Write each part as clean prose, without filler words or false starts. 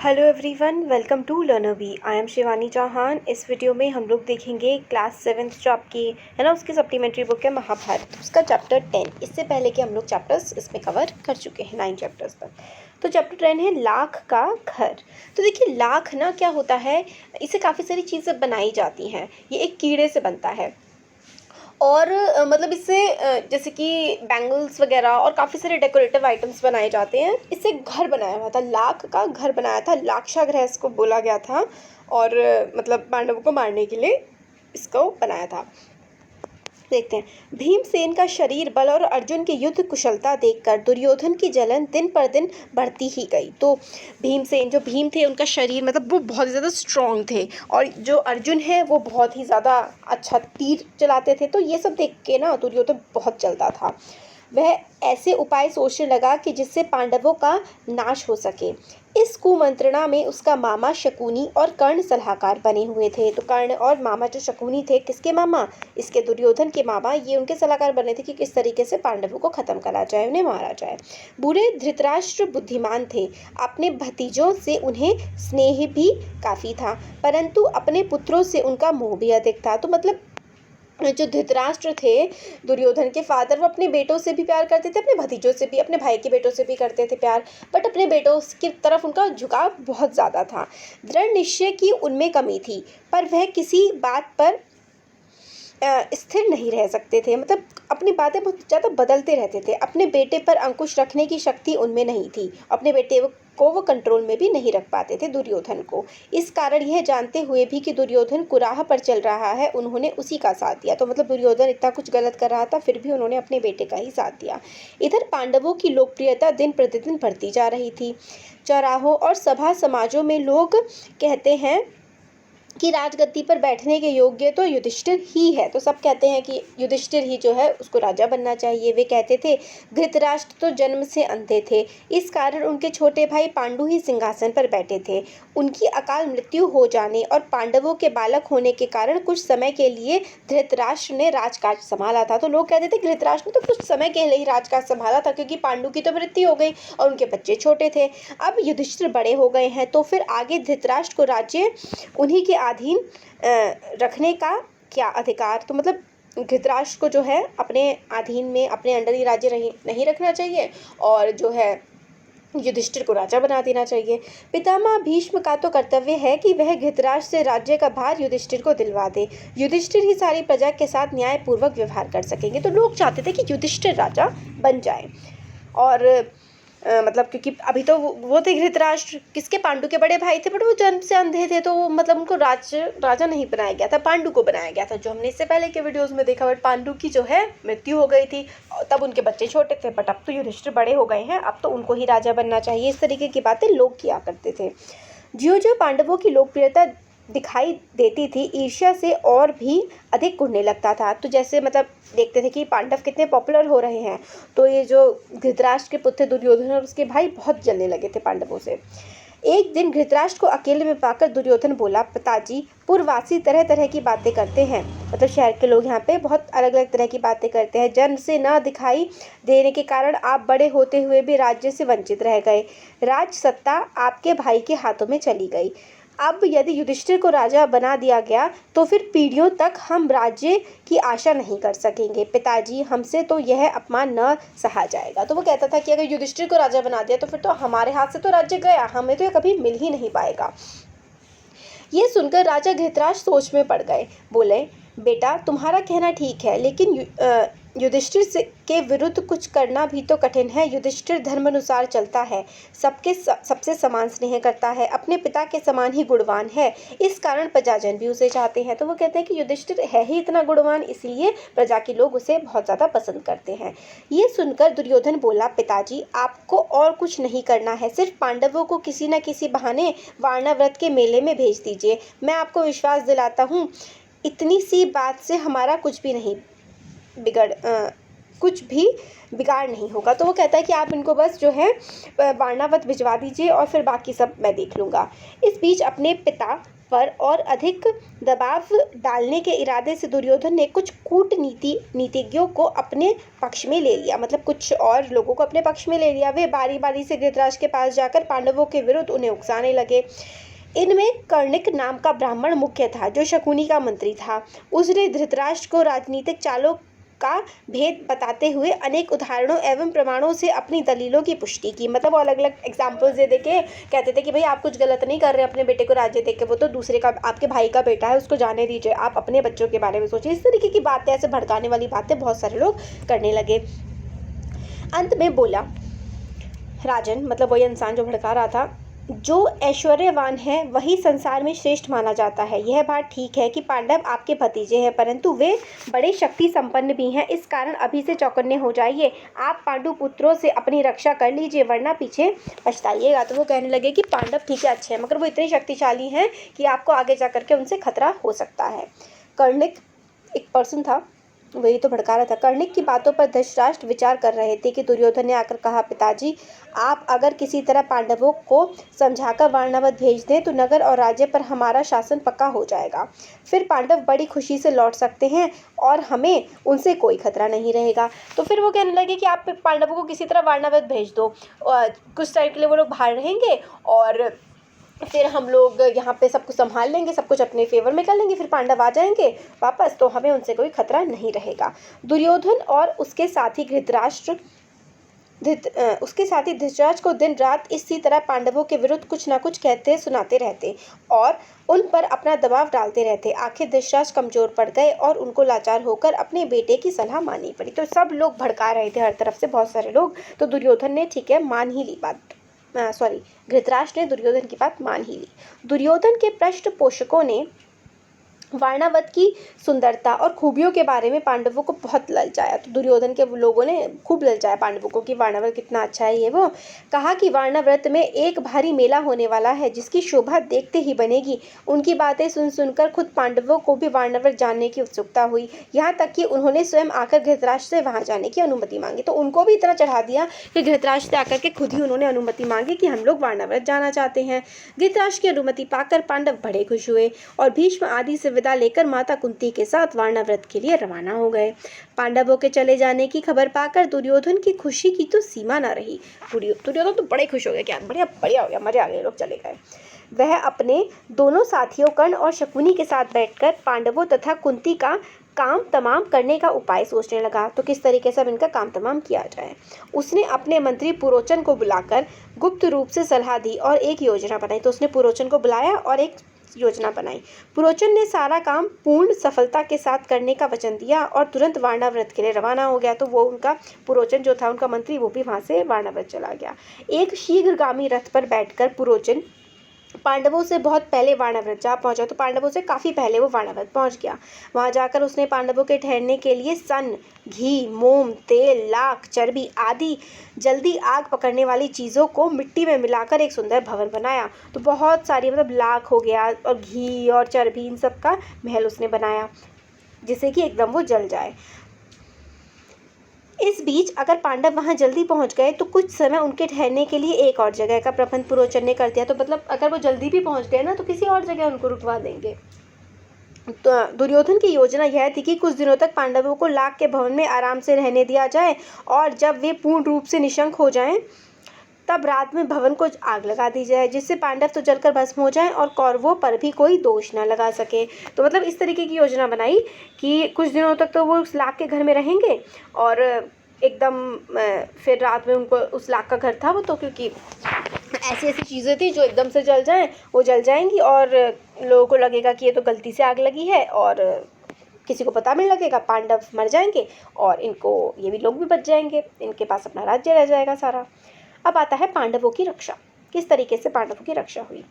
Hello everyone, welcome to Learner B. I am Shivani Chauhan. इस video में हम लोग देखेंगे क्लास 7th जो आपकी है ना, उसकी सप्लीमेंट्री बुक है महाभारत, उसका चैप्टर 10। इससे पहले के हम लोग चैप्टर्स इसमें कवर कर चुके हैं 9 चैप्टर्स तक। तो चैप्टर 10 है लाख का घर। तो देखिए, लाख ना क्या होता है, इससे काफ़ी सारी चीज़ें बनाई जाती हैं। ये एक कीड़े से बनता है और मतलब इससे जैसे कि बैंगल्स वगैरह और काफ़ी सारे डेकोरेटिव आइटम्स बनाए जाते हैं। इससे घर बनाया हुआ था, लाख का घर बनाया था, लाक्षागृह इसको बोला गया था। और मतलब पांडवों को मारने के लिए इसको बनाया था। देखते हैं, भीमसेन का शरीर बल और अर्जुन की युद्ध कुशलता देखकर दुर्योधन की जलन दिन पर दिन बढ़ती ही गई। तो भीमसेन, जो भीम थे, उनका शरीर मतलब वो बहुत ज़्यादा स्ट्रॉन्ग थे और जो अर्जुन है वो बहुत ही ज़्यादा अच्छा तीर चलाते थे। तो ये सब देख के ना दुर्योधन बहुत जलता था। वह ऐसे उपाय सोचने लगा कि जिससे पांडवों का नाश हो सके। इस कुमंत्रणा में उसका मामा शकुनी और कर्ण सलाहकार बने हुए थे। तो कर्ण और मामा जो शकुनी थे, किसके मामा? इसके दुर्योधन के मामा। ये उनके सलाहकार बने थे कि किस तरीके से पांडवों को खत्म करा जाए, उन्हें मारा जाए। बुरे धृतराष्ट्र बुद्धिमान थे, अपने भतीजों से उन्हें स्नेह भी काफ़ी था, परंतु अपने पुत्रों से उनका मोह भी अधिक था। तो मतलब जो धृतराष्ट्र थे, दुर्योधन के फादर, वो अपने बेटों से भी प्यार करते थे, अपने भतीजों से भी, अपने भाई के बेटों से भी करते थे प्यार, बट अपने बेटों की तरफ उनका झुकाव बहुत ज़्यादा था। दृढ़ निश्चय की उनमें कमी थी, पर वह किसी बात पर स्थिर नहीं रह सकते थे। मतलब अपनी बातें बहुत ज़्यादा बदलते रहते थे। अपने बेटे पर अंकुश रखने की शक्ति उनमें नहीं थी। अपने बेटे को वो कंट्रोल में भी नहीं रख पाते थे, दुर्योधन को। इस कारण यह जानते हुए भी कि दुर्योधन कुराह पर चल रहा है, उन्होंने उसी का साथ दिया। तो मतलब दुर्योधन इतना कुछ गलत कर रहा था, फिर भी उन्होंने अपने बेटे का ही साथ दिया। इधर पांडवों की लोकप्रियता दिन प्रतिदिन बढ़ती जा रही थी। चौराहों और सभा समाजों में लोग कहते हैं कि राजगद्दी पर बैठने के योग्य तो युधिष्ठिर ही है। तो सब कहते हैं कि युधिष्ठिर ही जो है उसको राजा बनना चाहिए। वे कहते थे धृतराष्ट्र तो जन्म से अंधे थे, इस कारण उनके छोटे भाई पांडु ही सिंहासन पर बैठे थे। उनकी अकाल मृत्यु हो जाने और पांडवों के बालक होने के कारण कुछ समय के लिए धृतराष्ट्र ने राजकाज संभाला था। तो लोग कहते थे धृतराष्ट्र ने तो कुछ समय के लिए ही राजकाज संभाला था, क्योंकि पांडु की तो मृत्यु हो गई और उनके बच्चे छोटे थे। अब युधिष्ठिर बड़े हो गए हैं, तो फिर आगे धृतराष्ट्र को राज्य उन्हीं के अधीन रखने का क्या अधिकार? तो मतलब धृतराष्ट्र को जो है अपने अधीन में, अपने अंडर ही राज्य नहीं रखना चाहिए और जो है युधिष्ठिर को राजा बना देना चाहिए। पितामह भीष्म का तो कर्तव्य है कि वह धृतराष्ट्र से राज्य का भार युधिष्ठिर को दिलवा दे। युधिष्ठिर ही सारी प्रजा के साथ न्यायपूर्वक व्यवहार कर सकेंगे। तो लोग चाहते थे कि युधिष्ठिर राजा बन जाए। और मतलब क्योंकि अभी तो वो थे धृतराष्ट्र, किसके? पांडु के बड़े भाई थे, बट वो जन्म से अंधे थे, तो मतलब उनको राजा नहीं बनाया गया था, पांडु को बनाया गया था, जो हमने इससे पहले के वीडियोस में देखा। बट पांडु की जो है मृत्यु हो गई थी, तब उनके बच्चे छोटे थे, बट अब तो युधिष्ठिर बड़े हो गए हैं, अब तो उनको ही राजा बनना चाहिए। इस तरीके की बातें लोग किया करते थे। ज्यों ज्यों पांडवों की लोकप्रियता दिखाई देती थी, ईर्ष्या से और भी अधिक उड़ने लगता था। तो जैसे मतलब देखते थे कि पांडव कितने पॉपुलर हो रहे हैं, तो ये जो धृतराष्ट्र के पुत्र दुर्योधन और उसके भाई बहुत जलने लगे थे पांडवों से। एक दिन धृतराष्ट्र को अकेले में पाकर दुर्योधन बोला, पिताजी, पूर्ववासी तरह तरह की बातें करते हैं। मतलब शहर के लोग यहाँ पे बहुत अलग अलग तरह की बातें करते हैं। जन्म से न दिखाई देने के कारण आप बड़े होते हुए भी राज्य से वंचित रह गए। राज सत्ता आपके भाई के हाथों में चली गई। अब यदि युधिष्ठिर को राजा बना दिया गया तो फिर पीढ़ियों तक हम राज्य की आशा नहीं कर सकेंगे। पिताजी, हमसे तो यह अपमान न सहा जाएगा। तो वो कहता था कि अगर युधिष्ठिर को राजा बना दिया तो फिर तो हमारे हाथ से तो राज्य गया, हमें तो यह कभी मिल ही नहीं पाएगा। ये सुनकर राजा धृतराष्ट्र सोच में पड़ गए। बोले, बेटा, तुम्हारा कहना ठीक है, लेकिन युधिष्ठिर के विरुद्ध कुछ करना भी तो कठिन है। युधिष्ठिर धर्मानुसार चलता है, सबसे समान स्नेह करता है, अपने पिता के समान ही गुणवान है, इस कारण प्रजाजन भी उसे चाहते हैं। तो वो कहते हैं कि युधिष्ठिर है ही इतना गुणवान, इसलिए प्रजा के लोग उसे बहुत ज़्यादा पसंद करते हैं। ये सुनकर दुर्योधन बोला, पिताजी, आपको और कुछ नहीं करना है, सिर्फ पांडवों को किसी न किसी बहाने वारणाव्रत के मेले में भेज दीजिए। मैं आपको विश्वास दिलाता हूँ, इतनी सी बात से हमारा कुछ भी नहीं कुछ भी बिगाड़ नहीं होगा। तो वो कहता है कि आप इनको बस जो है वारणावत भिजवा दीजिए और फिर बाकी सब मैं देख लूँगा। इस बीच अपने पिता पर और अधिक दबाव डालने के इरादे से दुर्योधन ने कुछ नीतिज्ञों को अपने पक्ष में ले लिया, मतलब कुछ और लोगों को अपने पक्ष में ले लिया। वे बारी बारी से धृतराष्ट्र के पास जाकर पांडवों के विरुद्ध उन्हें उकसाने लगे। इनमें कर्णिक नाम का ब्राह्मण मुख्य था, जो शकुनी का मंत्री था। उसने धृतराष्ट्र को राजनीतिक चालों का भेद बताते हुए अनेक उदाहरणों एवं प्रमाणों से अपनी दलीलों की पुष्टि की। मतलब वो अलग अलग एग्जाम्पल्स दे के कहते थे कि भाई आप कुछ गलत नहीं कर रहे अपने बेटे को राज्य दे के, वो तो दूसरे का, आपके भाई का बेटा है, उसको जाने दीजिए, आप अपने बच्चों के बारे में सोचिए। इस तरीके की बातें, ऐसे भड़काने वाली बातें बहुत सारे लोग करने लगे। अंत में बोला राजन, मतलब वही इंसान जो भड़का रहा था, जो ऐश्वर्यवान है वही संसार में श्रेष्ठ माना जाता है। यह बात ठीक है कि पांडव आपके भतीजे हैं, परंतु वे बड़े शक्ति संपन्न भी हैं। इस कारण अभी से चौकन्ने हो जाइए। आप पांडु पुत्रों से अपनी रक्षा कर लीजिए, वरना पीछे पछताइएगा। तो वो कहने लगे कि पांडव ठीक है, अच्छे हैं, मगर वो इतने शक्तिशाली हैं कि आपको आगे जा करके उनसे खतरा हो सकता है। कर्णिक एक पर्सन था, वही तो भड़का रहा था। कर्णिक की बातों पर धृतराष्ट्र विचार कर रहे थे कि दुर्योधन ने आकर कहा, पिताजी आप अगर किसी तरह पांडवों को समझाकर वारणावत भेज दें तो नगर और राज्य पर हमारा शासन पक्का हो जाएगा। फिर पांडव बड़ी खुशी से लौट सकते हैं और हमें उनसे कोई खतरा नहीं रहेगा। तो फिर वो कहने लगे कि आप पांडवों को किसी तरह वारणावत भेज दो, और कुछ टाइम के लिए वो लोग बाहर रहेंगे और फिर हम लोग यहाँ पे सब कुछ संभाल लेंगे, सब कुछ अपने फेवर में कर लेंगे, फिर पांडव आ जाएंगे वापस, तो हमें उनसे कोई खतरा नहीं रहेगा। दुर्योधन और उसके साथी धृतराष्ट्र को दिन रात इसी तरह पांडवों के विरुद्ध कुछ ना कुछ कहते सुनाते रहते और उन पर अपना दबाव डालते रहते। आखिर धृतराष्ट्र कमजोर पड़ गए और उनको लाचार होकर अपने बेटे की सलाह माननी पड़ी। तो सब लोग भड़का रहे थे हर तरफ से, बहुत सारे लोग। तो दुर्योधन ने ठीक है मान ही ली बात, धृतराष्ट्र ने दुर्योधन की बात मान ही ली। दुर्योधन के पृष्ठपोषकों ने वारणावत की सुंदरता और खूबियों के बारे में पांडवों को बहुत ललचाया। तो दुर्योधन के लोगों ने खूब ललचाया पांडवों को कि वारणावत कितना अच्छा है। ये वो कहा कि वारणावत में एक भारी मेला होने वाला है, जिसकी शोभा देखते ही बनेगी। उनकी बातें सुन सुनकर खुद पांडवों को भी वारणावत जानने की उत्सुकता हुई, यहाँ तक कि उन्होंने स्वयं आकर धृतराष्ट्र से वहाँ जाने की अनुमति मांगी। तो उनको भी इतना चढ़ा दिया कि धृतराष्ट्र से आकर के खुद ही उन्होंने अनुमति मांगी कि हम लोग वारणावत जाना चाहते हैं। धृतराष्ट्र की अनुमति पाकर पांडव बड़े खुश हुए और भीष्म आदि से विदा लेकर माता कुंती के साथ वारणावत के लिए रवाना हो गए। पांडवों के चले जाने की खबर पाकर दुर्योधन की खुशी की तो सीमा न रही। दुर्योधन तो बड़े खुश हो गए, क्या बढ़िया बढ़िया हो गया, मजे आ गए, लोग चले गए। वह अपने दोनों साथियों कर्ण और शकुनी के साथ बैठकर पांडवों तथा कुंती का काम तमाम करने का उपाय सोचने लगा। तो किस तरीके से अब इनका काम तमाम किया जाए। उसने अपने मंत्री पुरोचन को बुलाकर गुप्त रूप से सलाह दी और एक योजना बनाई। तो उसने पुरोचन को बुलाया और एक योजना बनाई। पुरोचन ने सारा काम पूर्ण सफलता के साथ करने का वचन दिया और तुरंत वारणावत के लिए रवाना हो गया। तो वो उनका पुरोचन जो था उनका मंत्री, वो भी वहाँ से वारणावत चला गया। एक शीघ्रगामी रथ पर बैठकर पुरोचन पांडवों से बहुत पहले वारणावत जा पहुंचा। तो पांडवों से काफ़ी पहले वो वारणावत पहुंच गया। वहां जाकर उसने पांडवों के ठहरने के लिए सन, घी, मोम, तेल, लाख, चर्बी आदि जल्दी आग पकड़ने वाली चीज़ों को मिट्टी में मिलाकर एक सुंदर भवन बनाया। तो बहुत सारी, मतलब लाख हो गया और घी और चर्बी, इन सब का महल उसने बनाया जिससे कि एकदम वो जल जाए। इस बीच अगर पांडव वहां जल्दी पहुंच गए तो कुछ समय उनके ठहरने के लिए एक और जगह का प्रबंध पुरोचन ने कर दिया। तो मतलब अगर वो जल्दी भी पहुंच गए ना तो किसी और जगह उनको रुकवा देंगे। तो दुर्योधन की योजना यह थी कि कुछ दिनों तक पांडवों को लाख के भवन में आराम से रहने दिया जाए और जब वे पूर्ण रूप से निशंक हो जाएं तब रात में भवन को आग लगा दी जाए, जिससे पांडव तो जलकर भस्म हो जाएं और कौरवों पर भी कोई दोष न लगा सके। तो मतलब इस तरीके की योजना बनाई कि कुछ दिनों तक तो वो उस लाख के घर में रहेंगे और एकदम फिर रात में उनको, उस लाख का घर था वो, तो क्योंकि ऐसी ऐसी चीज़ें थी जो एकदम से जल जाएं, वो जल जाएंगी और लोगों को लगेगा कि ये तो गलती से आग लगी है और किसी को पता भी लगेगा, पांडव मर जाएंगे और इनको, ये भी लोग भी बच जाएंगे, इनके पास अपना राज्य रह जाएगा सारा। अब आता है पांडवों की रक्षा। किस तरीके से पांडवों की रक्षा हुई।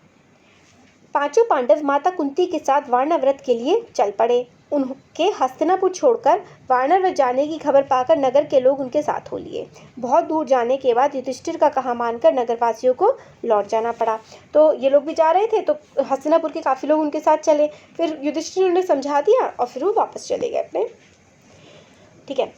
पांचों पांडव माता कुंती के साथ वारणावत के लिए चल पड़े। उनके हस्तिनापुर छोड़कर वारणावत जाने की खबर पाकर नगर के लोग उनके साथ हो लिए। बहुत दूर जाने के बाद युधिष्ठिर का कहा मानकर नगरवासियों को लौट जाना पड़ा। तो ये लोग भी जा रहे थे तो हस्तिनापुर के काफ़ी लोग उनके साथ चले। फिर युधिष्ठिर ने समझा दिया और फिर वो वापस चले गए अपने। ठीक है,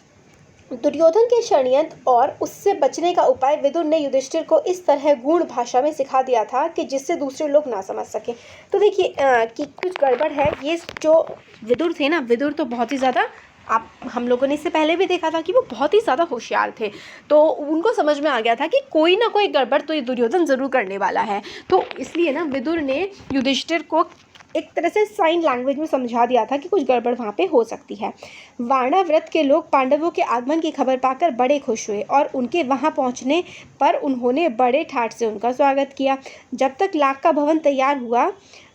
दुर्योधन के षड्यंत्र और उससे बचने का उपाय विदुर ने युधिष्ठिर को इस तरह गूढ़ भाषा में सिखा दिया था कि जिससे दूसरे लोग ना समझ सकें। तो देखिए कि कुछ गड़बड़ है। ये जो विदुर थे ना, विदुर तो बहुत ही ज़्यादा, आप हम लोगों ने इससे पहले भी देखा था कि वो बहुत ही ज़्यादा होशियार थे। तो उनको समझ में आ गया था कि कोई ना कोई गड़बड़ तो ये दुर्योधन ज़रूर करने वाला है। तो इसलिए ना विदुर ने युधिष्ठिर को एक तरह से साइन लैंग्वेज में समझा दिया था कि कुछ गड़बड़ वहाँ पे हो सकती है। वाणाव्रत के लोग पांडवों के आगमन की खबर पाकर बड़े खुश हुए और उनके वहाँ पहुँचने पर उन्होंने बड़े ठाठ से उनका स्वागत किया। जब तक लाख का भवन तैयार हुआ,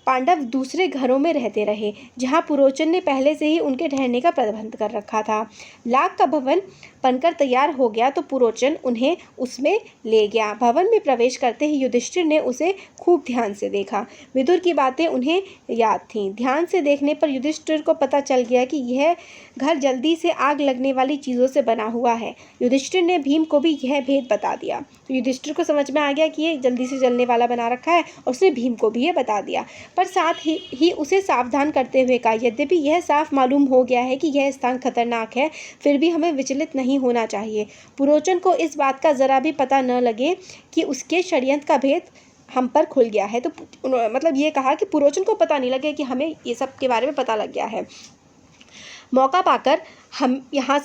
पांडव दूसरे घरों में रहते रहे जहाँ पुरोचन ने पहले से ही उनके ठहरने का प्रबंध कर रखा था। लाख का भवन बनकर तैयार हो गया तो पुरोचन उन्हें उसमें ले गया। भवन में प्रवेश करते ही युधिष्ठिर ने उसे खूब ध्यान से देखा। विदुर की बातें उन्हें याद थीं। ध्यान से देखने पर युधिष्ठिर को पता चल गया कि यह घर जल्दी से आग लगने वाली चीज़ों से बना हुआ है। युधिष्ठिर ने भीम को भी यह भेद बता दिया। तो युधिष्ठिर को समझ में आ गया कि ये जल्दी से जलने वाला बना रखा है और उसने भीम को भी ये बता दिया, पर साथ ही उसे सावधान करते हुए कहा, यद्यपि यह साफ मालूम हो गया है कि यह स्थान खतरनाक है, फिर भी हमें विचलित नहीं होना चाहिए। पुरोचन को इस बात का ज़रा भी पता न लगे कि उसके षड्यंत्र का भेद हम पर खुल गया है। तो मतलब ये कहा कि पुरोचन को पता नहीं लगे कि हमें ये सब के बारे में पता लग गया है। मौका पाकर हमें यहाँ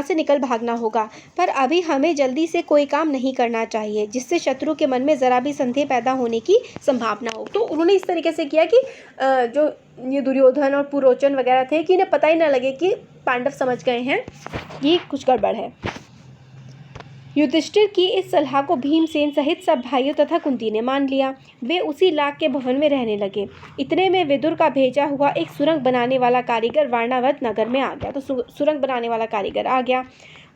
से निकल भागना होगा, पर अभी हमें जल्दी से कोई काम नहीं करना चाहिए जिससे शत्रु के मन में ज़रा भी संदेह पैदा होने की संभावना हो। तो उन्होंने इस तरीके से किया कि जो ये दुर्योधन और पुरोचन वगैरह थे कि इन्हें पता ही ना लगे कि पांडव समझ गए हैं कि कुछ गड़बड़ है। युधिष्ठिर की इस सलाह को भीमसेन सहित सब भाइयों तथा कुंती ने मान लिया। वे उसी लाख के भवन में रहने लगे। इतने में विदुर का भेजा हुआ एक सुरंग बनाने वाला कारीगर वाणावत नगर में आ गया। तो सुरंग बनाने वाला कारीगर आ गया।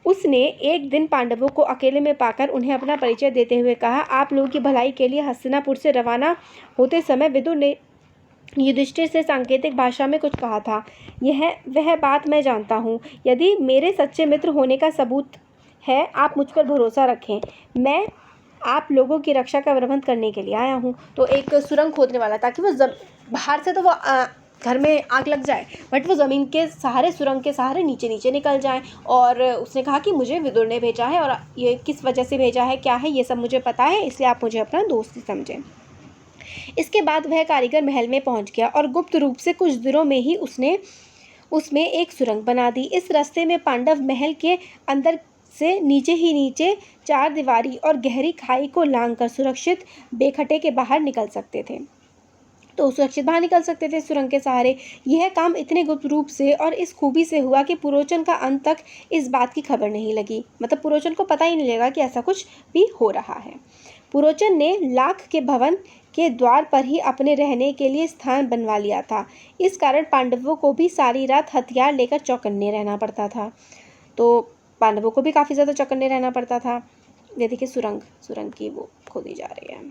उसने एक दिन पांडवों को अकेले में पाकर उन्हें अपना परिचय देते हुए कहा, आप लोगों की भलाई के लिए हस्तिनापुर से रवाना होते समय विदुर ने युधिष्ठिर से सांकेतिक भाषा में कुछ कहा था। वह बात मैं जानता हूँ। यदि मेरे सच्चे मित्र होने का सबूत है, आप मुझ पर भरोसा रखें। मैं आप लोगों की रक्षा का प्रबंध करने के लिए आया हूँ। तो एक सुरंग खोदने वाला, ताकि वो बाहर से तो वो घर में आग लग जाए, बट वो ज़मीन के सहारे, सुरंग के सहारे नीचे नीचे निकल जाए। और उसने कहा कि मुझे विदुर ने भेजा है और ये किस वजह से भेजा है, क्या है, ये सब मुझे पता है, इसलिए आप मुझे अपना दोस्त समझें। इसके बाद वह कारीगर महल में पहुंच गया और गुप्त रूप से कुछ दिनों में ही उसमें एक सुरंग बना दी। इस रास्ते में पांडव महल के अंदर से नीचे ही नीचे चार दीवारी और गहरी खाई को लांघकर सुरक्षित बेखटे के बाहर निकल सकते थे। तो सुरक्षित बाहर निकल सकते थे सुरंग के सहारे। यह काम इतने गुप्त रूप से और इस खूबी से हुआ कि पुरोचन का अंत तक इस बात की खबर नहीं लगी। मतलब पुरोचन को पता ही नहीं लगा कि ऐसा कुछ भी हो रहा है। पुरोचन ने लाख के भवन के द्वार पर ही अपने रहने के लिए स्थान बनवा लिया था। इस कारण पांडवों को भी सारी रात हथियार लेकर चौकन्ने रहना पड़ता था। तो पांडवों को भी काफ़ी ज़्यादा चौकन्ने रहना पड़ता था। ये देखिए सुरंग की वो खोदी जा रही है।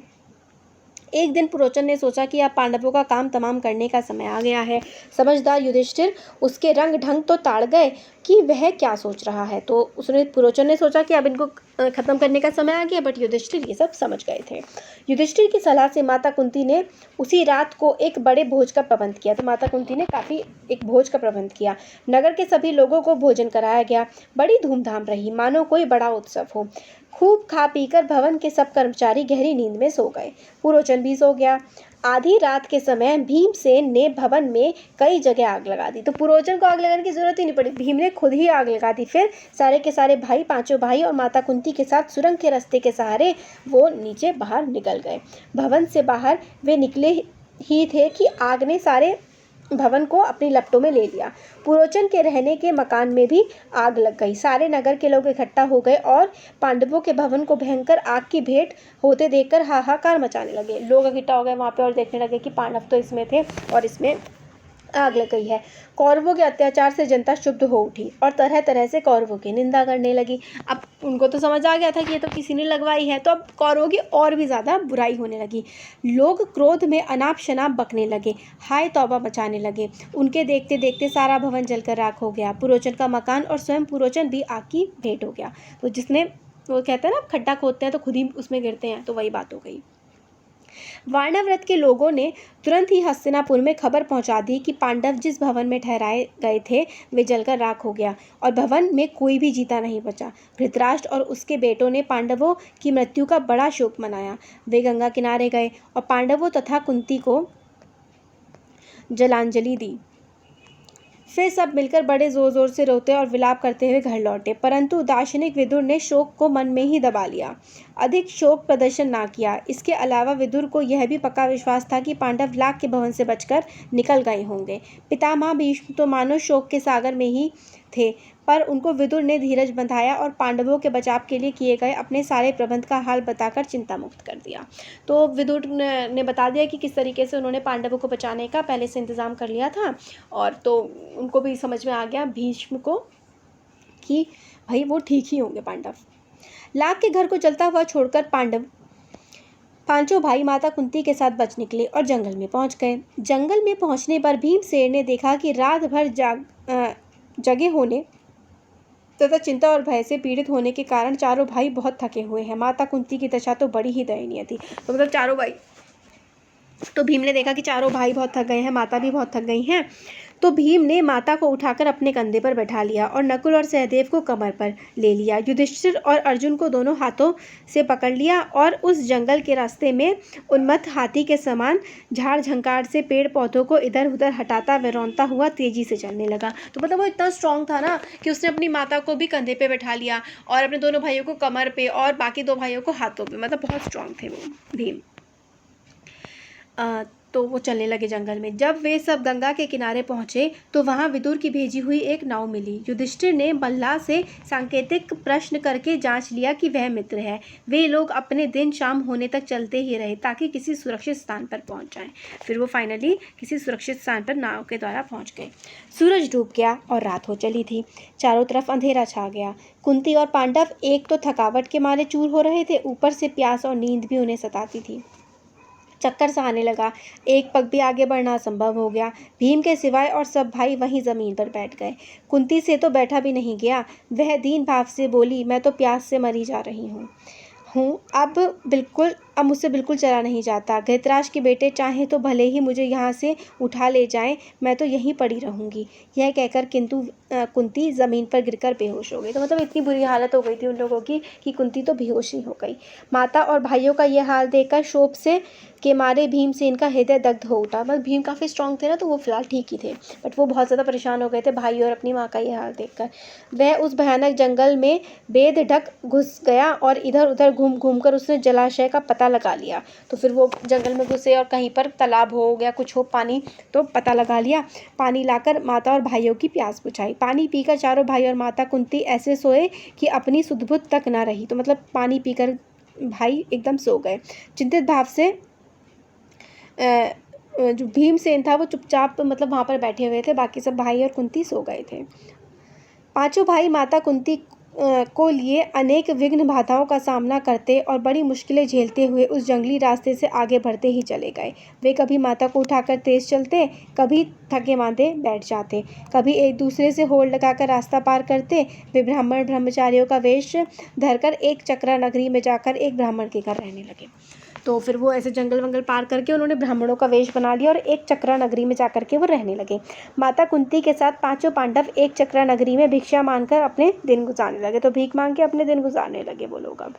एक दिन पुरोचन ने सोचा कि अब पांडवों का काम तमाम करने का समय आ गया है। समझदार युधिष्ठिर उसके रंग ढंग तो ताड़ गए कि वह क्या सोच रहा है। तो पुरोचन ने सोचा कि अब इनको ख़त्म करने का समय आ गया, बट युधिष्ठिर ये सब समझ गए थे। युधिष्ठिर की सलाह से माता कुंती ने उसी रात को एक बड़े भोज का प्रबंध किया। तो माता कुंती ने काफ़ी एक भोज का प्रबंध किया। नगर के सभी लोगों को भोजन कराया गया। बड़ी धूमधाम रही, मानो कोई बड़ा उत्सव हो। खूब खा पीकर भवन के सब कर्मचारी गहरी नींद में सो गए। पुरोचन भी सो गया। आधी रात के समय भीमसेन ने भवन में कई जगह आग लगा दी। तो पुरोचन को आग लगाने की जरूरत ही नहीं पड़ी, भीम ने खुद ही आग लगा दी। फिर सारे के सारे भाई, पांचों भाई और माता कुंती के साथ सुरंग के रास्ते के सहारे वो नीचे बाहर निकल गए। भवन से बाहर वे निकले ही थे कि आग ने सारे भवन को अपनी लपटों में ले लिया। पुरोचन के रहने के मकान में भी आग लग गई। सारे नगर के लोग इकट्ठा हो गए और पांडवों के भवन को भयंकर आग की भेंट होते देखकर हाहाकार मचाने लगे। लोग इकट्ठा हो गए वहाँ पे और देखने लगे कि पांडव तो इसमें थे और इसमें आग लग गई है। कौरवों के अत्याचार से जनता क्षुब्ध हो उठी और तरह तरह से कौरवों की निंदा करने लगी। अब उनको तो समझ आ गया था कि ये तो किसी ने लगवाई है, तो अब कौरवों की और भी ज़्यादा बुराई होने लगी। लोग क्रोध में अनाप शनाप बकने लगे, हाय तौबा मचाने लगे। उनके देखते देखते सारा भवन जलकर राख हो गया। पुरोचन का मकान और स्वयं पुरोचन भी आग की भेंट हो गया। तो वो कहते हैं ना, खड्डा खोदते हैं तो खुद ही उसमें गिरते हैं, तो वही बात हो गई। वानरव्रत के लोगों ने तुरंत ही हस्तिनापुर में खबर पहुंचा दी कि पांडव जिस भवन में ठहराए गए थे वे जलकर राख हो गया और भवन में कोई भी जीता नहीं बचा। धृतराष्ट्र और उसके बेटों ने पांडवों की मृत्यु का बड़ा शोक मनाया। वे गंगा किनारे गए और पांडवों तथा कुंती को जलांजलि दी। फिर सब मिलकर बड़े जोर जोर से रोते और विलाप करते हुए घर लौटे, परंतु दार्शनिक विदुर ने शोक को मन में ही दबा लिया, अधिक शोक प्रदर्शन ना किया। इसके अलावा विदुर को यह भी पक्का विश्वास था कि पांडव लाख के भवन से बचकर निकल गए होंगे। पितामह भीष्म तो मानो शोक के सागर में ही थे, पर उनको विदुर ने धीरज बंधाया और पांडवों के बचाव के लिए किए गए अपने सारे प्रबंध का हाल बताकर चिंता मुक्त कर दिया। तो विदुर ने बता दिया कि किस तरीके से उन्होंने पांडवों को बचाने का पहले से इंतजाम कर लिया था, और तो उनको भी समझ में आ गया भीष्म को कि भाई वो ठीक ही होंगे पांडव। लाख के घर को जलता हुआ छोड़कर पांचों भाई माता कुंती के साथ बच निकले और जंगल में पहुंच गए। जंगल में पहुंचने पर भीमसेन ने देखा कि रात भर जगे होने तथा चिंता और भय से पीड़ित होने के कारण चारों भाई बहुत थके हुए हैं। माता कुंती की दशा तो बड़ी ही दयनीय थी। तो मतलब चारों भाई, तो भीम ने देखा कि चारों भाई बहुत थक गए हैं, माता भी बहुत थक गई हैं। तो भीम ने माता को उठाकर अपने कंधे पर बैठा लिया और नकुल और सहदेव को कमर पर ले लिया। युधिष्ठिर और अर्जुन को दोनों हाथों से पकड़ लिया और उस जंगल के रास्ते में उन्मत्त हाथी के समान झाड़ झंकार से पेड़ पौधों को इधर उधर हटाता व रौंदता हुआ तेजी से चलने लगा। तो मतलब वो इतना स्ट्रांग था ना कि उसने अपनी माता को भी कंधे पे बैठा लिया और अपने दोनों भाइयों को कमर पे और बाकी दो भाइयों को हाथों पे, मतलब बहुत स्ट्रांग थे वो भीम। तो वो चलने लगे जंगल में। जब वे सब गंगा के किनारे पहुंचे तो वहां विदुर की भेजी हुई एक नाव मिली। युधिष्ठिर ने मल्लाह से सांकेतिक प्रश्न करके जांच लिया कि वह मित्र है। वे लोग अपने दिन शाम होने तक चलते ही रहे ताकि किसी सुरक्षित स्थान पर पहुंच जाएं। फिर वो फाइनली किसी सुरक्षित स्थान पर नाव के द्वारा पहुंच गए। सूरज डूब गया और रात हो चली थी। चारों तरफ अंधेरा छा गया। कुंती और पांडव एक तो थकावट के मारे चूर हो रहे थे, ऊपर से प्यास और नींद भी उन्हें सताती थी। चक्कर सा आने लगा, एक पग भी आगे बढ़ना असंभव हो गया। भीम के सिवाय और सब भाई वहीं जमीन पर बैठ गए। कुंती से तो बैठा भी नहीं गया। वह दीन भाव से बोली, मैं तो प्यास से मरी जा रही हूँ अब मुझसे बिल्कुल चला नहीं जाता। धृतराष्ट्र के बेटे चाहें तो भले ही मुझे यहाँ से उठा ले जाएं, मैं तो यहीं पड़ी रहूँगी। यह कहकर कुंती ज़मीन पर गिरकर बेहोश हो गई। तो मतलब इतनी बुरी हालत हो गई थी उन लोगों की कि कुंती तो बेहोश ही हो गई। माता और भाइयों का यह हाल देखकर शोक से के मारे भीमसेन का हृदय दग्ध हो उठा। बस भीम काफ़ी स्ट्रांग थे ना, तो वो फिलहाल ठीक ही थे, बट वो बहुत ज़्यादा परेशान हो गए थे भाई और अपनी माँ का यह हाल देखकर। वह उस भयानक जंगल में बेधड़क घुस गया और इधर उधर घूम घूम कर उसने जलाशय का पता लगा लिया। तो फिर वो जंगल में घुसे और कहीं पर तालाब हो गया, कुछ हो पानी, तो पता लगा लिया। पानी लाकर माता और भाइयों की प्यास बुझाई। पानी पीकर चारों भाई और माता कुंती ऐसे सोए कि अपनी सुध-बुध तक ना रही। तो मतलब पानी पीकर भाई एकदम सो गए। चिंतित भाव से जो भीमसेन था वो चुपचाप मतलब वहाँ पर बैठे हुए थे, बाकी सब भाई और कुंती सो गए थे। पांचों भाई माता कुंती को लिए अनेक विघ्न बाधाओं का सामना करते और बड़ी मुश्किलें झेलते हुए उस जंगली रास्ते से आगे बढ़ते ही चले गए। वे कभी माता को उठाकर तेज चलते, कभी थके मांदे बैठ जाते, कभी एक दूसरे से होड़ लगाकर रास्ता पार करते। वे ब्राह्मण ब्रह्मचारियों का वेश धरकर एक चक्रा नगरी में जाकर एक ब्राह्मण के घर रहने लगे। तो फिर वो ऐसे जंगल वंगल पार करके उन्होंने ब्राह्मणों का वेश बना लिया और एक चक्रा नगरी में जाकर के वो रहने लगे। माता कुंती के साथ पांचों पांडव एक चक्रा नगरी में भिक्षा मांगकर अपने दिन गुजारने लगे। तो भीख मांग के अपने दिन गुजारने लगे वो लोग। अब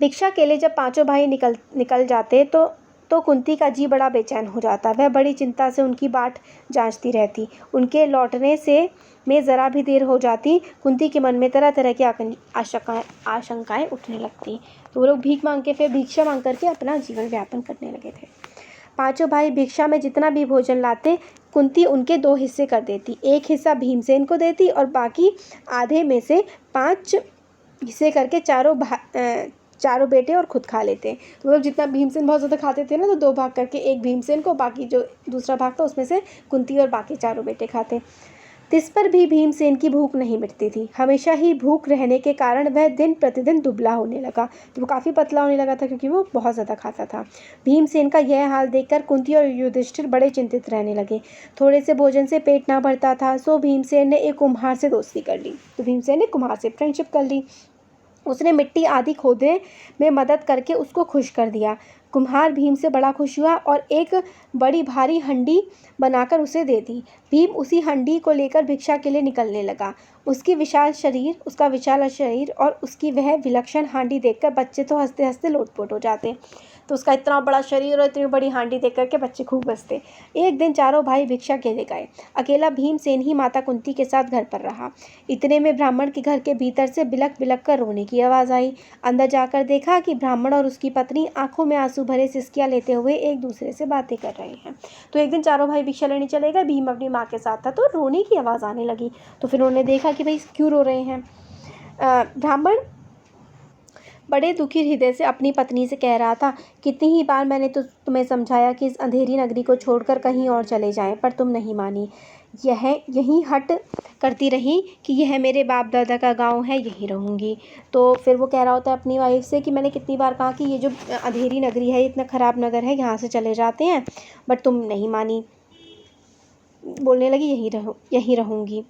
भिक्षा के लिए जब पांचों भाई निकल जाते तो कुंती का जी बड़ा बेचैन हो जाता। वह बड़ी चिंता से उनकी बाट जांचती रहती। उनके लौटने से में ज़रा भी देर हो जाती, कुंती के मन में तरह तरह की आशंकाएं उठने लगती। तो वो लोग भीख मांग के फिर भिक्षा मांग करके अपना जीवन व्यापन करने लगे थे। पांचों भाई भिक्षा में जितना भी भोजन लाते, कुंती उनके 2 हिस्से कर देती। एक हिस्सा भीमसेन को देती और बाकी आधे में से 5 हिस्से करके चारों बेटे और खुद खा लेते। तो मतलब जितना भीमसेन बहुत ज़्यादा खाते थे ना, तो 2 भाग करके एक भीमसेन को, बाकी जो दूसरा भाग था उसमें से कुंती और बाकी चारों बेटे खाते। तिस पर भी भीमसेन की भूख नहीं मिटती थी। हमेशा ही भूख रहने के कारण वह दिन प्रतिदिन दुबला होने लगा। तो वो काफ़ी पतला होने लगा था क्योंकि वो बहुत ज़्यादा खाता था। भीमसेन का यह हाल देखकर कुंती और युधिष्ठिर बड़े चिंतित रहने लगे। थोड़े से भोजन से पेट ना भरता था, सो भीमसेन ने एक कुम्हार से दोस्ती कर ली। तो भीमसेन ने कुम्हार से फ्रेंडशिप कर ली। उसने मिट्टी आदि खोदने में मदद करके उसको खुश कर दिया। कुम्हार भीम से बड़ा खुश हुआ और एक बड़ी भारी हंडी बनाकर उसे दे दी। भीम उसी हंडी को लेकर भिक्षा के लिए निकलने लगा। उसका विशाल शरीर और उसकी वह विलक्षण हांडी देखकर बच्चे तो हंसते हंसते लोटपोट हो जाते। तो उसका इतना बड़ा शरीर और इतनी बड़ी हांडी देख करके बच्चे खूब हंसते। एक दिन चारों भाई भिक्षा के लिए गए। अकेला भीमसेन ही माता कुंती के साथ घर पर रहा। इतने में ब्राह्मण के घर के भीतर से बिलक बिलक कर रोने की आवाज़ आई। अंदर जाकर देखा कि ब्राह्मण और उसकी पत्नी आंखों में आंसू भरे सिसकियां लेते हुए एक दूसरे से बातें कर रहे हैं। तो एक दिन चारों भाई भिक्षा लेने चले गए। भीम अपनी माँ के साथ था तो रोने की आवाज़ आने लगी। तो फिर उन्होंने देखा कि भाई क्यों रो रहे हैं। ब्राह्मण बड़े दुखी हृदय से अपनी पत्नी से कह रहा था, कितनी ही बार मैंने तो तुम्हें समझाया कि इस अंधेरी नगरी को छोड़कर कहीं और चले जाएं, पर तुम नहीं मानी। यहीं हट करती रही कि यह मेरे बाप दादा का गांव है, यहीं रहूँगी। तो फिर वो कह रहा होता है अपनी वाइफ से कि मैंने कितनी बार कहा कि ये जो अंधेरी नगरी है, इतना ख़राब नगर है, यहाँ से चले जाते हैं, बट तुम नहीं मानी। बोलने लगी यहीं रहूँगी।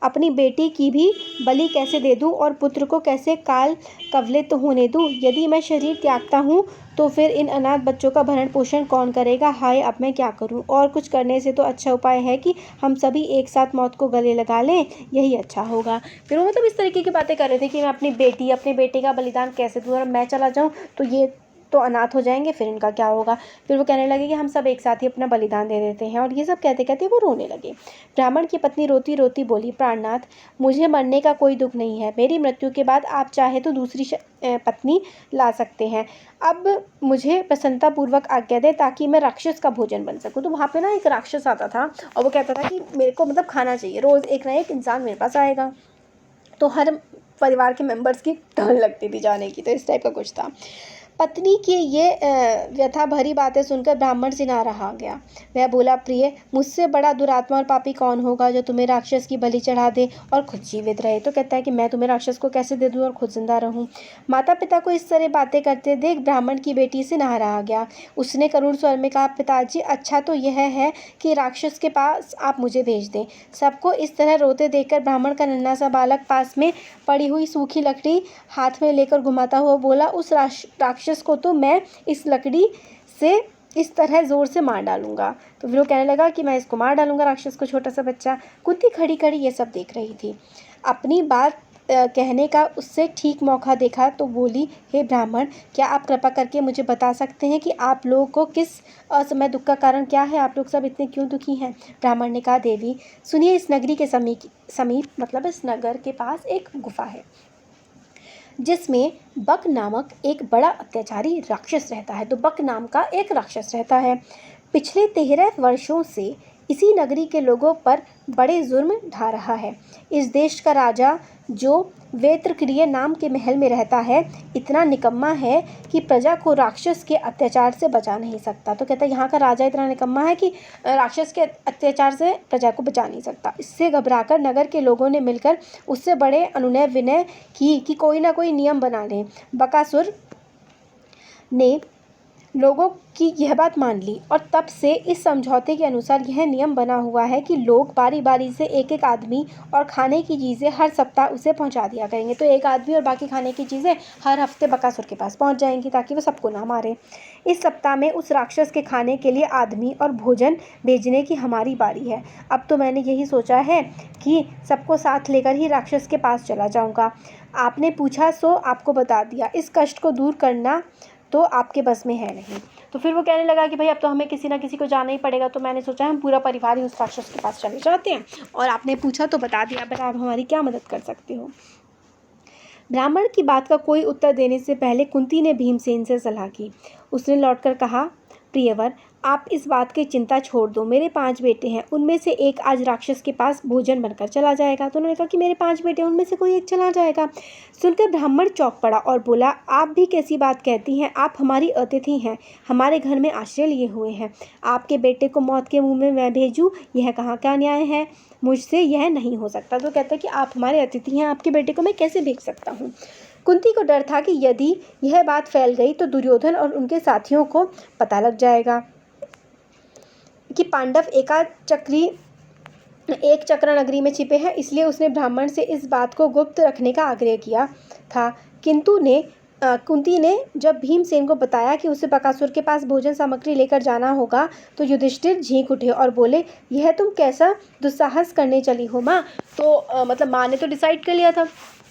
अपनी बेटी की भी बलि कैसे दे दूँ और पुत्र को कैसे काल कवलित होने दूँ। यदि मैं शरीर त्यागता हूँ तो फिर इन अनाथ बच्चों का भरण पोषण कौन करेगा। हाय, अब मैं क्या करूँ। और कुछ करने से तो अच्छा उपाय है कि हम सभी एक साथ मौत को गले लगा लें, यही अच्छा होगा। फिर वो मतलब इस तरीके की बातें कर रहे थे कि मैं अपने बेटे का बलिदान कैसे दूँ, और मैं चला जाऊँ तो ये तो अनाथ हो जाएंगे, फिर इनका क्या होगा। फिर वो कहने लगे कि हम सब एक साथ ही अपना बलिदान दे देते हैं। और ये सब कहते कहते वो रोने लगे। ब्राह्मण की पत्नी रोती रोती बोली, प्राणनाथ, मुझे मरने का कोई दुख नहीं है। मेरी मृत्यु के बाद आप चाहे तो दूसरी पत्नी ला सकते हैं। अब मुझे प्रसन्नतापूर्वक आज्ञा दे ताकि मैं राक्षस का भोजन बन सकूं। तो वहाँ पे ना एक राक्षस आता था और वो कहता था कि मेरे को मतलब खाना चाहिए, रोज़ एक ना एक इंसान मेरे पास आएगा। तो हर परिवार के मेंबर्स की टर्न लगती थी जाने की। तो इस टाइप का कुछ था। पत्नी की ये व्यथा भरी बातें सुनकर ब्राह्मण सिना रहा गया। वह बोला, प्रिय, मुझसे बड़ा दुरात्मा और पापी कौन होगा जो तुम्हें राक्षस की बलि चढ़ा दे और खुद जीवित रहे। तो कहता है कि मैं तुम्हें राक्षस को कैसे दे दूं और खुद जिंदा रहूं। माता पिता को इस तरह बातें करते देख ब्राह्मण की बेटी से नहा रहा गया। उसने करुण स्वर में कहा, पिताजी, अच्छा तो यह है कि राक्षस के पास आप मुझे भेज दें। सबको इस तरह रोते देखकर ब्राह्मण का नन्हा सा बालक पास में पड़ी हुई सूखी लकड़ी हाथ में लेकर घुमाता हुआ बोला, उस राक्षस को तो मैं इस लकड़ी से इस तरह ज़ोर से मार डालूंगा। तो फिर वो कहने लगा कि मैं इसको मार डालूंगा, राक्षस को, छोटा सा बच्चा। कुंती खड़ी खड़ी ये सब देख रही थी। अपनी बात कहने का उससे ठीक मौका देखा तो बोली, हे ब्राह्मण, क्या आप कृपा करके मुझे बता सकते हैं कि आप लोगों को किस असमय दुख का कारण क्या है? आप लोग सब इतने क्यों दुखी हैं? ब्राह्मण ने कहा, देवी सुनिए, इस नगरी के समीप मतलब इस नगर के पास एक गुफा है जिसमें बक नामक एक बड़ा अत्याचारी राक्षस रहता है। तो बक नाम का एक राक्षस रहता है। पिछले 13 वर्षों से इसी नगरी के लोगों पर बड़े जुर्म ढा रहा है। इस देश का राजा, जो वेत्रक्रिय नाम के महल में रहता है, इतना निकम्मा है कि प्रजा को राक्षस के अत्याचार से बचा नहीं सकता। तो कहता है यहाँ का राजा इतना निकम्मा है कि राक्षस के अत्याचार से प्रजा को बचा नहीं सकता। इससे घबराकर नगर के लोगों ने मिलकर उससे बड़े अनुनय विनय की कि कोई ना कोई नियम बना लें। बकासुर ने लोगों की यह बात मान ली और तब से इस समझौते के अनुसार यह नियम बना हुआ है कि लोग बारी बारी से एक एक आदमी और खाने की चीज़ें हर सप्ताह उसे पहुंचा दिया करेंगे। तो एक आदमी और बाकी खाने की चीज़ें हर हफ्ते बकासुर के पास पहुंच जाएंगी ताकि वो सबको ना मारे। इस सप्ताह में उस राक्षस के खाने के लिए आदमी और भोजन भेजने की हमारी बारी है। अब तो मैंने यही सोचा है कि सबको साथ लेकर ही राक्षस के पास चला जाऊँगा। आपने पूछा सो आपको बता दिया। इस कष्ट को दूर करना तो आपके बस में है नहीं। तो फिर वो कहने लगा कि भाई अब तो हमें किसी ना किसी को जाना ही पड़ेगा। तो मैंने सोचा हम पूरा परिवार ही उस राक्षस के पास चले जाते हैं, और आपने पूछा तो बता दिया, पर आप हमारी क्या मदद कर सकते हो। ब्राह्मण की बात का कोई उत्तर देने से पहले कुंती ने भीमसेन से सलाह की। उसने लौटकर कहा, प्रियवर, आप इस बात की चिंता छोड़ दो। मेरे 5 बेटे हैं, उनमें से एक आज राक्षस के पास भोजन बनकर चला जाएगा। तो उन्होंने कहा कि मेरे 5 बेटे, उनमें से कोई एक चला जाएगा। सुनकर ब्राह्मण चौंक पड़ा और बोला, आप भी कैसी बात कहती हैं? आप हमारी अतिथि हैं, हमारे घर में आश्रय लिए हुए हैं। आपके बेटे को मौत के मुँह में मैं भेजूँ, यह कहाँ का न्याय है? मुझसे यह नहीं हो सकता। तो कहता है कि आप हमारे अतिथि हैं, आपके बेटे को मैं कैसे भेज सकता हूँ। कुंती को डर था कि यदि यह बात फैल गई तो दुर्योधन और उनके साथियों को पता लग जाएगा कि पांडव एक चक्र नगरी में छिपे हैं। इसलिए उसने ब्राह्मण से इस बात को गुप्त रखने का आग्रह किया था। कुंती ने जब भीमसेन को बताया कि उसे बकासुर के पास भोजन सामग्री लेकर जाना होगा तो युधिष्ठिर झींक उठे और बोले, यह तुम कैसा दुस्साहस करने चली हो माँ। तो मतलब माँ ने तो डिसाइड कर लिया था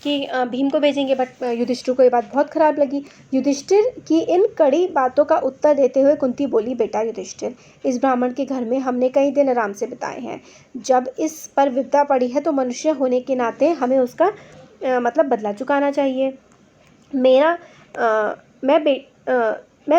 कि भीम को भेजेंगे, बट युधिष्ठिर को ये बात बहुत ख़राब लगी। युधिष्ठिर की इन कड़ी बातों का उत्तर देते हुए कुंती बोली, बेटा युधिष्ठिर, इस ब्राह्मण के घर में हमने कई दिन आराम से बिताए हैं। जब इस पर विपदा पड़ी है तो मनुष्य होने के नाते हमें उसका मतलब बदला चुकाना चाहिए। मैं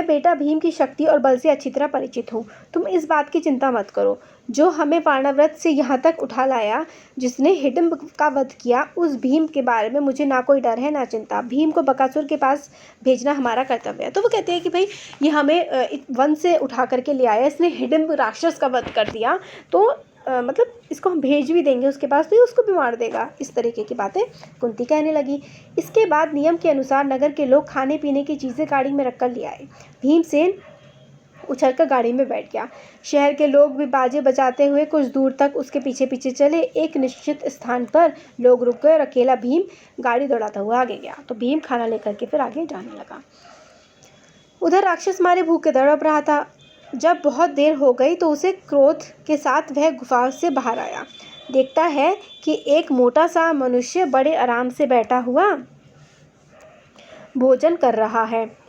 बेटा भीम की शक्ति और बल से अच्छी तरह परिचित हूँ। तुम इस बात की चिंता मत करो। जो हमें पांडव्रत से यहाँ तक उठा लाया, जिसने हिडिंब का वध किया, उस भीम के बारे में मुझे ना कोई डर है ना चिंता। भीम को बकासुर के पास भेजना हमारा कर्तव्य है। तो वो कहते हैं कि भाई ये हमें वन से उठा करके ले आया, इसने हिडिंब राक्षस का वध कर दिया, तो मतलब इसको हम भेज भी देंगे उसके पास तो ये उसको भी मार देगा। इस तरीके की बातें कुंती कहने लगी। इसके बाद नियम के अनुसार नगर के लोग खाने पीने की चीज़ें गाड़ी में रखकर ले आए। भीमसेन उछलकर गाड़ी में बैठ गया। शहर के लोग भी बाजे बजाते हुए कुछ दूर तक उसके पीछे पीछे चले। एक निश्चित स्थान पर लोग रुक गए और अकेला भीम गाड़ी दौड़ाता हुआ आगे गया। तो भीम खाना लेकर के फिर आगे जाने लगा। उधर राक्षस मारे भूखे तड़प रहा था। जब बहुत देर हो गई तो उसे क्रोध के साथ वह गुफा से बाहर आया। देखता है कि एक मोटा सा मनुष्य बड़े आराम से बैठा हुआ भोजन कर रहा है।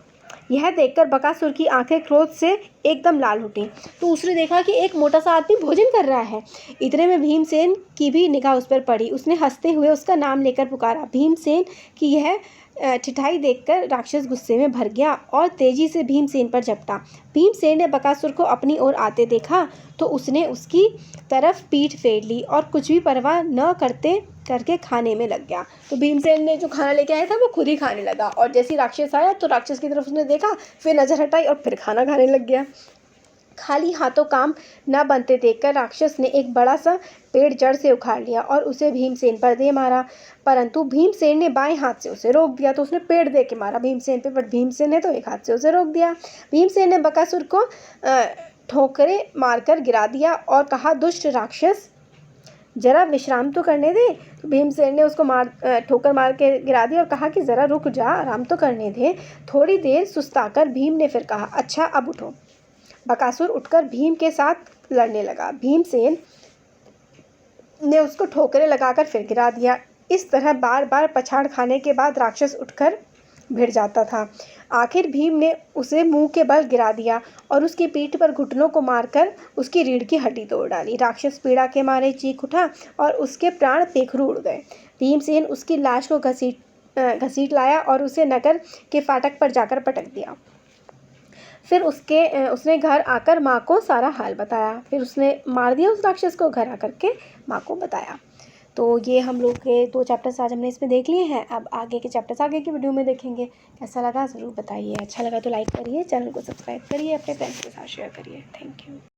यह देखकर बकासुर की आंखें क्रोध से एकदम लाल उठी। तो उसने देखा कि एक मोटा सा आदमी भोजन कर रहा है। इतने में भीमसेन की भी निगाह उस पर पड़ी। उसने हंसते हुए उसका नाम लेकर पुकारा। भीमसेन की यह ठिठाई देखकर राक्षस गुस्से में भर गया और तेजी से भीमसेन पर झपटा। भीमसेन ने बकासुर को अपनी ओर आते देखा तो उसने उसकी तरफ पीठ फेर ली और कुछ भी परवाह न करके खाने में लग गया। तो भीमसेन ने जो खाना लेके आया था वो खुद ही खाने लगा, और जैसे ही राक्षस आया तो राक्षस की तरफ उसने देखा, फिर नजर हटाई और फिर खाना खाने लग गया। खाली हाथों काम न बनते देखकर राक्षस ने एक बड़ा सा पेड़ जड़ से उखाड़ लिया और उसे भीमसेन पर दे मारा, परंतु भीमसेन ने बाएं हाथ से उसे रोक दिया। तो उसने पेड़ दे के मारा भीमसेन पे, बट भीमसेन ने तो एक हाथ से उसे रोक दिया। भीमसेन ने बकासुर को ठोकरे मारकर गिरा दिया और कहा, दुष्ट राक्षस, जरा विश्राम तो करने दे। तो भीमसेन ने उसको ठोकर मार के गिरा दिया और कहा कि जरा रुक जा, आराम तो करने दे। थोड़ी देर सुस्ताकर भीम ने फिर कहा, अच्छा अब उठो। बकासुर उठकर भीम के साथ लड़ने लगा। भीमसेन ने उसको ठोकरे लगाकर फिर गिरा दिया। इस तरह बार बार पछाड़ खाने के बाद राक्षस उठकर भिड़ जाता था। आखिर भीम ने उसे मुंह के बल गिरा दिया और उसकी पीठ पर घुटनों को मारकर उसकी रीढ़ की हड्डी तोड़ डाली। राक्षस पीड़ा के मारे चीख उठा और उसके प्राण पेखरू उड़ गए। भीमसेन उसकी लाश को घसीट लाया और उसे नगर के फाटक पर जाकर पटक दिया। फिर उसने घर आकर माँ को सारा हाल बताया। फिर उसने मार दिया उस राक्षस को, घर आकर के माँ को बताया। तो ये हम लोग के 2 चैप्टर्स आज हमने इसमें देख लिए हैं। अब आगे के चैप्टर्स आगे की वीडियो में देखेंगे। कैसा लगा ज़रूर बताइए। अच्छा लगा तो लाइक करिए, चैनल को सब्सक्राइब करिए, अपने फ्रेंड्स के साथ शेयर करिए। Thank you.